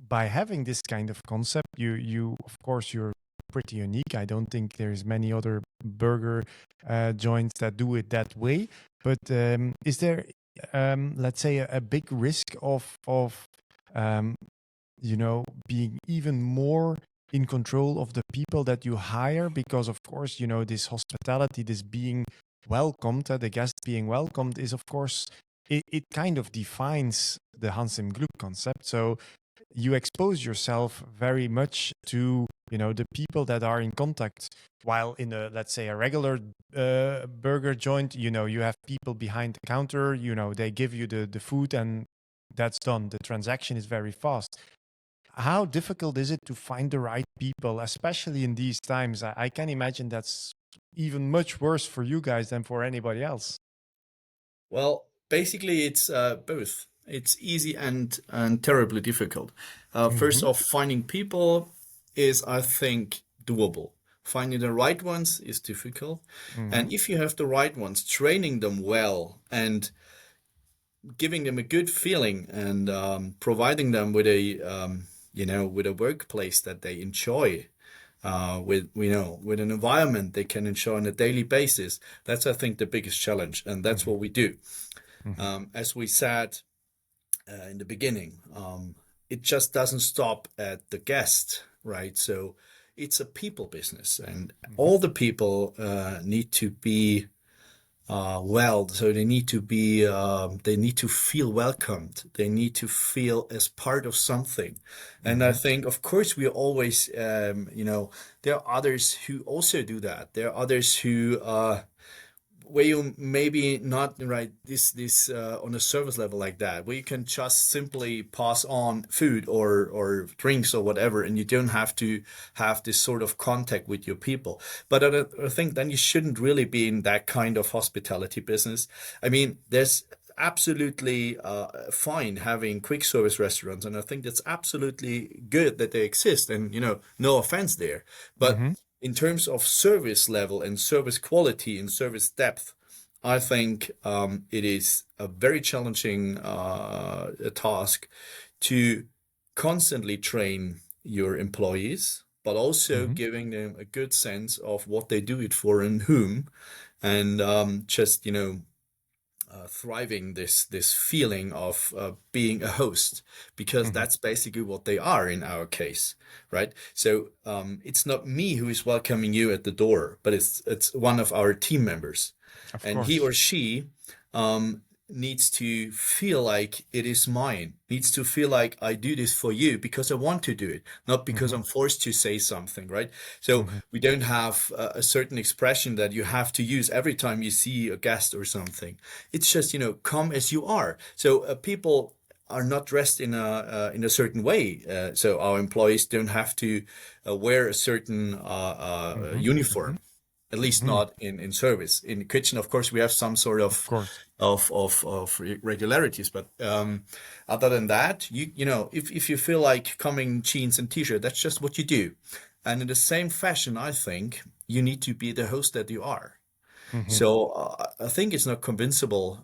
by having this kind of concept, you of course you're pretty unique. I don't think there's many other burger joints that do it that way. But is there, let's say, a big risk of um, being even more in control of the people that you hire? Because of course, this hospitality, this being welcomed, the guest being welcomed, is of course it kind of defines the Hans im Glück concept. So you expose yourself very much to the people that are in contact, while in a, let's say, a regular burger joint, you have people behind the counter, they give you the food and that's done. The transaction is very fast. How difficult is it to find the right people, especially in these times? I can imagine that's even much worse for you guys than for anybody else. Well, basically, it's both. It's easy and terribly difficult. First Mm-hmm. off, finding people is, I think, doable. Finding the right ones is difficult. Mm-hmm. And if you have the right ones, training them well and giving them a good feeling and providing them with with a workplace that they enjoy, with an environment they can enjoy on a daily basis. That's, I think, the biggest challenge, and that's Mm-hmm. what we do. Mm-hmm. As we said in the beginning, it just doesn't stop at the guest, right? So it's a people business, and Mm-hmm. all the people need to be so they need to feel welcomed. They need to feel as part of something. And I Mm-hmm. think, of course, we always, there are others who also do that. There are others who, where you maybe not right this on a service level like that, where you can just simply pass on food or drinks or whatever, and you don't have to have this sort of contact with your people. But I think then you shouldn't really be in that kind of hospitality business. I mean, there's absolutely fine having quick service restaurants, and I think that's absolutely good that they exist, and no offense there. But Mm-hmm. in terms of service level and service quality and service depth, I think it is a very challenging task to constantly train your employees, but also Mm-hmm. giving them a good sense of what they do it for and whom, and just thriving this feeling of being a host, because Mm-hmm. that's basically what they are in our case, right? So it's not me who is welcoming you at the door, but it's one of our team members, Of and he or course. she needs to feel like it is mine, needs to feel like I do this for you because I want to do it, not because Mm-hmm. I'm forced to say something, right? So Mm-hmm. we don't have a certain expression that you have to use every time you see a guest or something. It's just, come as you are. So people are not dressed in a certain way. So our employees don't have to wear a certain Mm-hmm. Mm-hmm. uniform, at least Mm-hmm. not in service. In the kitchen, of course, we have some sort Of course. of regularities, but other than that, if you feel like coming jeans and t-shirt, that's just what you do. And in the same fashion, I think you need to be the host that you are. Mm-hmm. So I think it's not convincible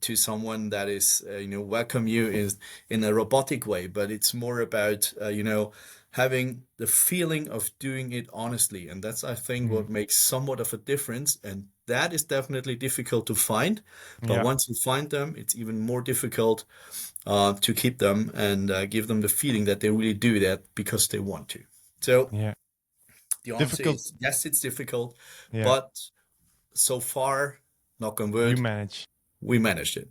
to someone that is, welcome you in a robotic way, but it's more about, having the feeling of doing it honestly. And that's, I think, Mm-hmm. what makes somewhat of a difference. And that is definitely difficult to find. But Yeah. once you find them, it's even more difficult to keep them and give them the feeling that they really do that because they want to. So Yeah. the answer Difficult. is yes, it's difficult, Yeah. but so far, knock on You wood, manage. we managed it.